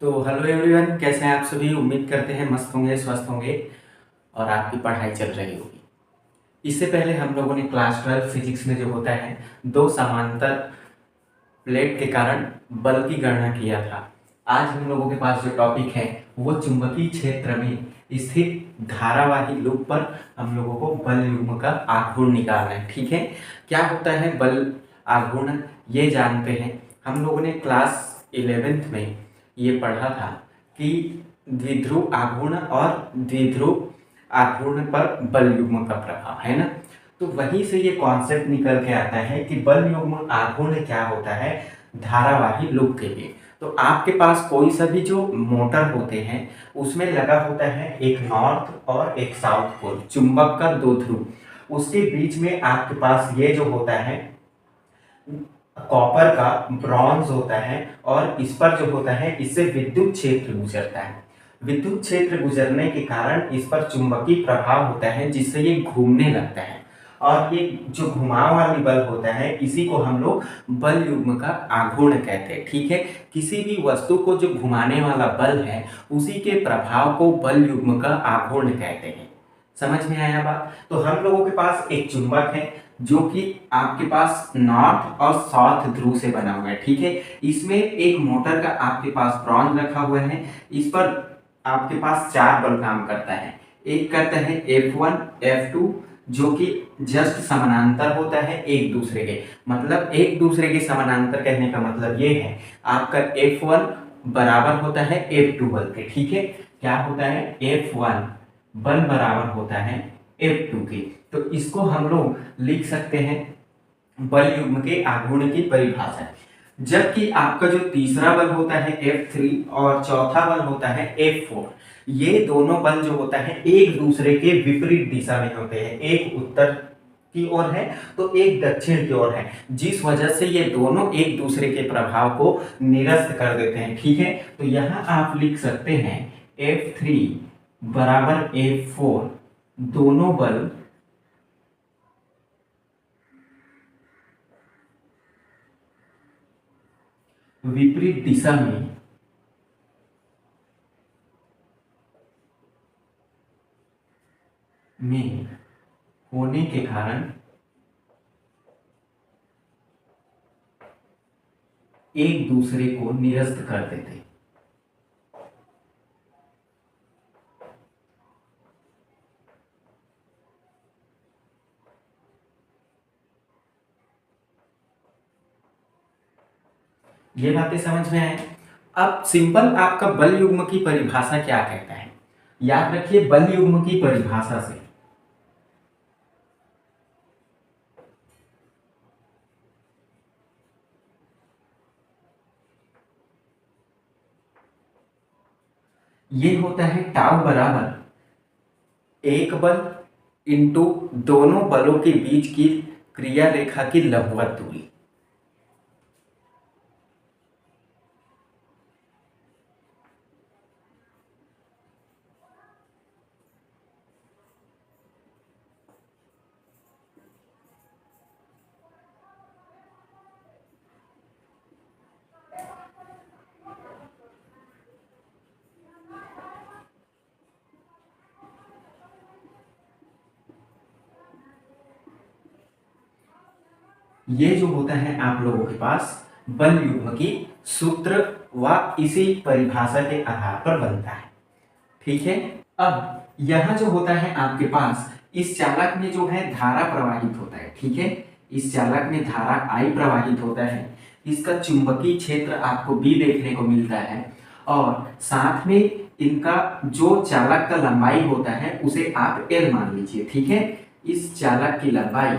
तो hello everyone, कैसे हैं आप सभी। उम्मीद करते हैं मस्त होंगे, स्वस्थ होंगे और आपकी पढ़ाई चल रही होगी। इससे पहले हम लोगों ने क्लास 12 फिजिक्स में जो होता है दो समांतर प्लेट के कारण बल की गणना किया था। आज हम लोगों के पास जो टॉपिक है वो चुंबकीय क्षेत्र में स्थित धारावाही लूप पर हम लोगों को बल युग्म का आघूर्ण निकालना है। ठीक है, क्या होता है बल आघूर्ण ये जानते हैं। हम लोगों ने क्लास 11th में ये पढ़ा था कि द्विध्रुव आघूर्ण और द्विध्रुव आघूर्ण पर बल युग्म का प्रभाव है ना। तो वहीं से ये कॉन्सेप्ट निकल के आता है कि बल युग्म आघूर्ण क्या होता है धारावाही लूप के लिए। तो आपके पास कोई सा भी जो मोटर होते हैं उसमें लगा होता है एक नॉर्थ और एक साउथ पोल, चुंबक का दो ध्रुव। उसके बीच में आपके पास ये जो होता है कॉपर का ब्रॉन्ज होता है और इस पर जो होता है इससे विद्युत क्षेत्र गुजरता है। विद्युत क्षेत्र गुजरने के कारण इस पर चुंबकीय प्रभाव होता है जिससे ये घूमने लगता है और ये जो घुमाव वाली बल होता है इसी को हम लोग बल युग्म का आघूर्ण कहते हैं। ठीक है, किसी भी वस्तु को जो घुमाने वाला बल है उसी के प्रभाव को बल युग्म का आघूर्ण कहते हैं। समझ में आया बात। तो हम लोगों के पास एक चुंबक है जो कि आपके पास नॉर्थ और साउथ ध्रुव से बना हुआ है। ठीक है, इसमें एक मोटर का आपके पास ब्रॉन्ज रखा हुआ है। इस पर आपके पास चार बल काम करता है। एक करता है F1 F2 जो कि जस्ट समानांतर होता है एक दूसरे के, मतलब एक दूसरे के समानांतर कहने का मतलब ये है आपका F1 बराबर होता है F2 बल के। ठीक है, क्या होता है F1 बल बराबर होता है F2 के। तो इसको हम लोग लिख सकते हैं बल युग्म के आघूर्ण की परिभाषा। जबकि आपका जो तीसरा बल होता है F3 और चौथा बल होता है F4, ये दोनों बल जो होता है एक दूसरे के विपरीत दिशा में होते हैं। एक उत्तर की ओर है तो एक दक्षिण की ओर है, जिस वजह से ये दोनों एक दूसरे के प्रभाव को निरस्त कर देते हैं। ठीक है, तो यहाँ आप लिख सकते हैं F3 बराबर F4, दोनों बल विपरीत दिशा में होने के कारण एक दूसरे को निरस्त कर देते। ये बातें समझ में आए। अब सिंपल आपका बल युग्म की परिभाषा क्या कहता है, याद रखिए बल युग्म की परिभाषा से ये होता है टाउ बराबर एक बल इंटू दोनों बलों के बीच की क्रिया रेखा की लंबवत दूरी। ये जो होता है आप लोगों के पास बल युग्म की सूत्र व इसी परिभाषा के आधार पर बनता है। ठीक है, अब यहां जो होता है आपके पास इस चालक में जो है धारा प्रवाहित होता है। ठीक है, इस चालक में धारा I प्रवाहित होता है। इसका चुंबकीय क्षेत्र आपको B देखने को मिलता है और साथ में इनका जो चालक का लंबाई होता है उसे आप L मान लीजिए। ठीक है, इस चालक की लंबाई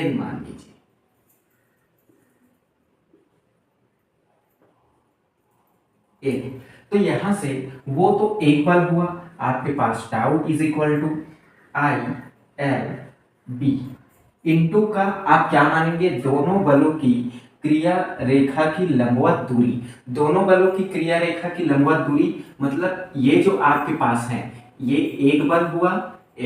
L मान लीजिए। तो यहां से वो तो एक बल हुआ आपके पास tau is equal to I L B into का आप क्या मानेंगे दोनों बलों की क्रिया रेखा की लंबवत दूरी। दोनों बलों की क्रिया रेखा की लंबवत दूरी मतलब ये जो आपके पास है ये एक बल हुआ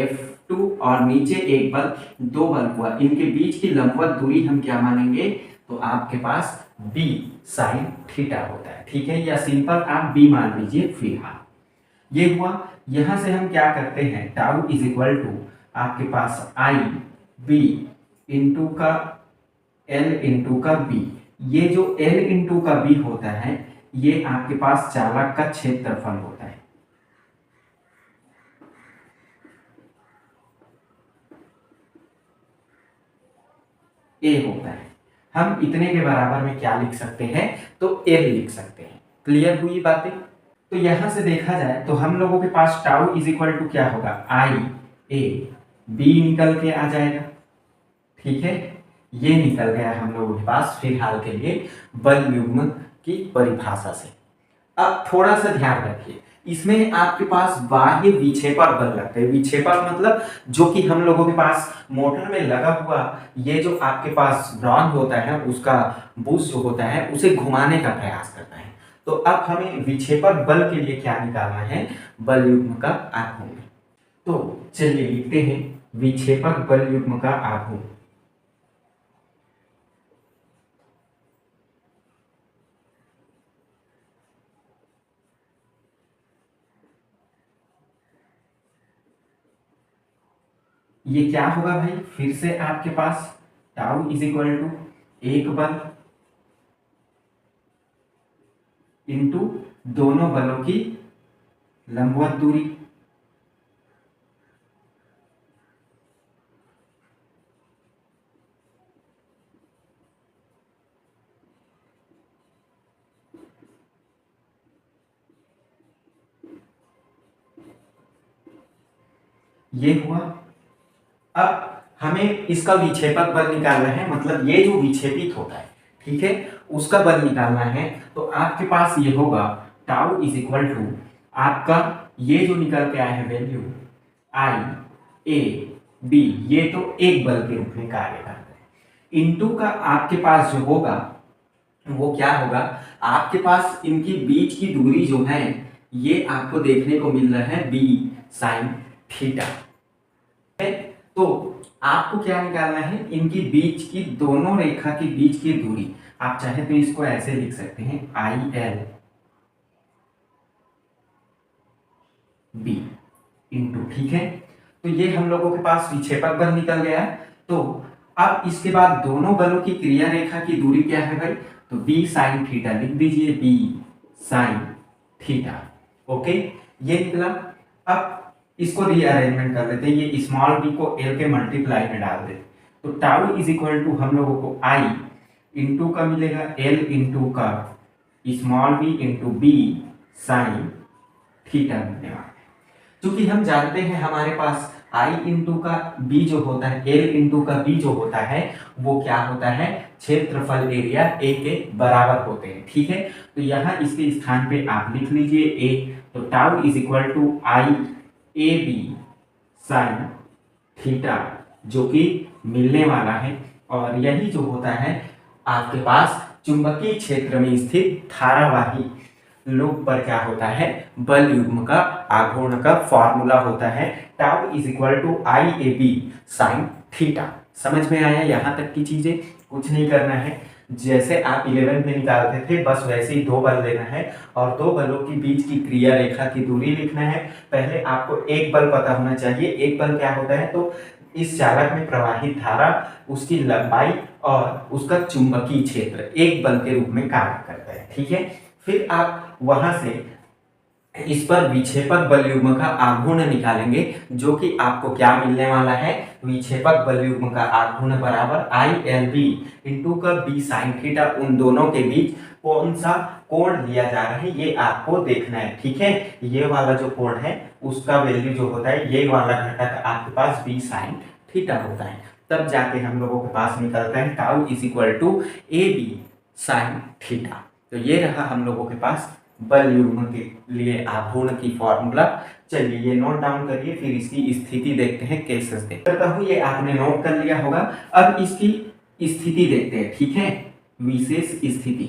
F2 और नीचे एक बल, दो बल हुआ, इनके बीच की लंबवत दूरी हम क्या मानेंगे तो आपके पास बी साइन थीटा होता है, ठीक है, या सिंपल आप बी मान लीजिए फिलहाल। ये हुआ। यहां से हम क्या करते हैं, टाउ इज इक्वल टू आपके पास आई बी इंटू का एल इंटू का बी। ये जो एल इंटू का बी होता है ये आपके पास चालक का क्षेत्रफल होता है। ए होता है। हम इतने के बराबर में क्या लिख सकते हैं, तो एल लिख सकते हैं। क्लियर हुई बातें। तो यहां से देखा जाए तो हम लोगों के पास टाउ इज इक्वल टू क्या होगा, आई ए बी निकल के आ जाएगा, ठीक है। ये निकल गया हम लोगों के पास फिलहाल के लिए बल युग्म की परिभाषा से। अब थोड़ा सा ध्यान रखिए, इसमें आपके पास बाह्य विक्षेपक बल लगते हैं। विक्षेपक मतलब जो कि हम लोगों के पास मोटर में लगा हुआ ये जो आपके पास ब्रॉन्ज होता है उसका बुश जो होता है उसे घुमाने का प्रयास करता है। तो अब हमें विक्षेपक बल के लिए क्या निकालना है, बल युग्म का आघूर्ण। तो चलिए लिखते हैं विक्षेपक बल युग्म का आघूर्ण। ये क्या होगा भाई, फिर से आपके पास टाउ इज इक्वल टू एक बल इंटू दोनों बलों की लंबवत दूरी। ये हुआ। अब हमें इसका विक्षेपक बल निकालना है, मतलब ये जो विक्षेपित होता है, ठीक है, उसका बल निकालना है। तो आपके पास ये होगा टाउ इज इक्वल टू आपका ये जो निकल के आया है वैल्यू आई ए बी, ये तो एक बल के रूप में कार्य करता है, इनटू का आपके पास जो होगा वो क्या होगा, आपके पास इनकी बीच की दूरी जो है ये आपको देखने को मिल रहा है बी साइन थीटा। तो आपको क्या निकालना है, इनकी बीच की दोनों रेखा के बीच की दूरी। आप चाहे तो इसको ऐसे लिख सकते हैं आई एल बी इंटू, ठीक है। तो ये हम लोगों के पास विक्षेपक बल निकल गया। तो अब इसके बाद दोनों बलों की क्रिया रेखा की दूरी क्या है भाई, तो बी साइन थीटा लिख दीजिए, बी साइन थीटा। ओके, ये निकला। अब इसको रीअरेंजमेंट कर लेते हैं, ये स्मॉल बी को एल के मल्टीप्लाई में डाल देते, तो टाउ इज इक्वल टू हम लोगों को आई इंटू का मिलेगा एल इंटू का small B into B sine theta मिलने वाला है। क्योंकि हम जानते हैं हमारे पास आई इंटू का बी जो होता है, एल इंटू का बी जो होता है वो क्या होता है, क्षेत्रफल एरिया ए के बराबर होते हैं, ठीक है। तो यहाँ इसके स्थान पे आप लिख लीजिए ए, तो tau is equal to I A B sine theta जो कि मिलने वाला है। और यही जो होता है आपके पास चुंबकीय क्षेत्र में स्थित धारावाही लूप पर क्या होता है, बल युग्म का आघूर्ण का फॉर्मूला होता है tau is equal to I A B sine theta. समझ में आया, यहाँ तक की चीजें कुछ नहीं करना है, जैसे आप 11th में निकालते थे बस वैसे ही दो बल लेना है और दो बलों के बीच की क्रिया रेखा की दूरी लिखना है। पहले आपको एक बल पता होना चाहिए, एक बल क्या होता है, तो इस चालक में प्रवाहित धारा, उसकी लंबाई और उसका चुंबकीय क्षेत्र एक बल के रूप में कार्य करता है, ठीक है। फिर आप वहां से इस पर विक्षेपक बल युग्म का आघूर्ण निकालेंगे, जो कि आपको क्या मिलने वाला है, विक्षेपक बल युग्म का आघूर्ण बराबर आई एल बी इंटू का बी साइन थीटा। उन दोनों के बीच कौन सा कोण दिया जा रहा है ये आपको देखना है, ठीक है। ये वाला जो कोण है उसका वैल्यू जो होता है, ये वाला घटक आपके पास बी साइन थीटा होता है, तब जाके हम लोगों के पास निकलता है tau is equal to A B sine theta. तो ये रहा हम लोगों के पास बल युग्म के लिए आघूर्ण की फॉर्मूला। चलिए ये नोट डाउन करिए, फिर इसकी स्थिति देखते हैं, केसेस देखते हैं। करता हूं ये आपने नोट कर लिया होगा। अब इसकी स्थिति देखते हैं, ठीक है, विशेष स्थिति।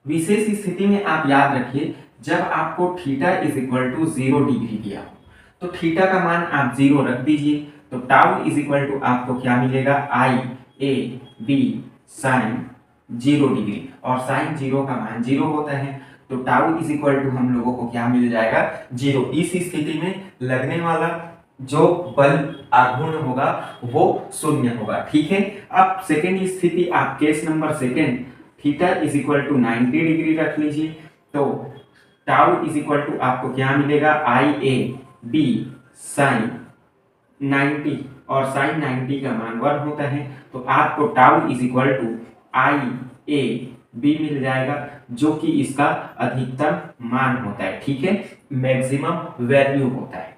विशेष स्थिति में आप याद रखिए, जब आपको theta is equal to 0 degree दिया हो तो थीटा का मान आप 0 रख दीजिए। तो टाउ इज इक्वल टू आपको क्या मिलेगा, आई ए बी साइन 0 डिग्री, और साइन 0 का मान 0 होता है, तो टाउ इज इक्वल टू हम लोगों को क्या मिल जाएगा, 0। इस स्थिति में लगने वाला जो बल आघूर्ण होगा वो शून्य होगा। ठीक है, अब सेकेंड स्थिति आप case number second theta is equal to 90 degree रख लीजिए, तो टाउ इज इक्वल टू आपको क्या मिलेगा, आई ए बी साइन 90, और साइन 90 का मान 1 होता है, तो आपको tau is equal to I A B मिल जाएगा, जो कि इसका अधिकतम मान होता है। ठीक है, मैक्सिमम वैल्यू होता है।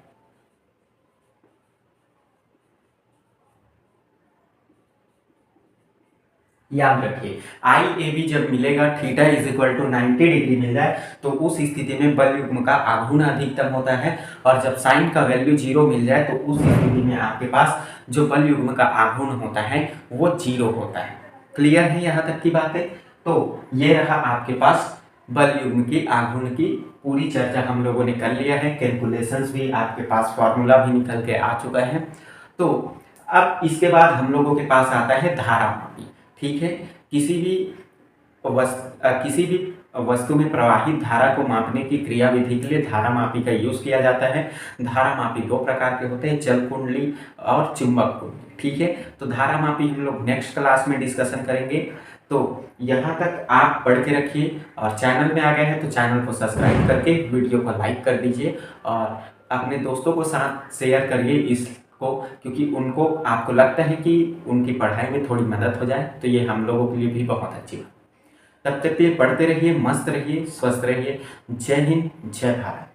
याद रखिए, आई ए बी जब मिलेगा, theta is equal to 90 degree मिल जाए, तो उस स्थिति में बल युग्म का आघूर्ण अधिकतम होता है, और जब साइन का वैल्यू 0 मिल जाए तो उस स्थिति में आपके पास जो बल युग्म का आघूर्ण होता है वो 0 होता है। क्लियर है यहाँ तक की बातें? तो ये रहा आपके पास बल युग्म की आघूर्ण की पूरी चर्चा हम लोगों ने कर लिया है, कैलकुलेशंस भी आपके पास, फॉर्मूला भी निकल के आ चुका है। तो अब इसके बाद हम लोगों के पास आता है धारामापी। ठीक है, किसी भी वस्तु में प्रवाहित धारा को मापने की क्रियाविधि के लिए धारामापी का यूज किया जाता है। धारामापी दो प्रकार के होते हैं, जल कुंडली और चुंबक कुंडली। ठीक है, तो धारामापी हम लोग नेक्स्ट क्लास में डिस्कशन करेंगे। तो यहाँ तक आप पढ़ के रखिए, और चैनल में आ गए हैं तो चैनल को सब्सक्राइब करके वीडियो को लाइक कर दीजिए, और अपने दोस्तों को साथ शेयर करिए इसको, क्योंकि उनको आपको लगता है कि उनकी पढ़ाई में थोड़ी मदद हो जाए, तो ये हम लोगों के लिए भी बहुत अच्छी बात। तब तक के लिए पढ़ते रहिए, मस्त रहिए, स्वस्थ रहिए। जय हिंद, जय भारत।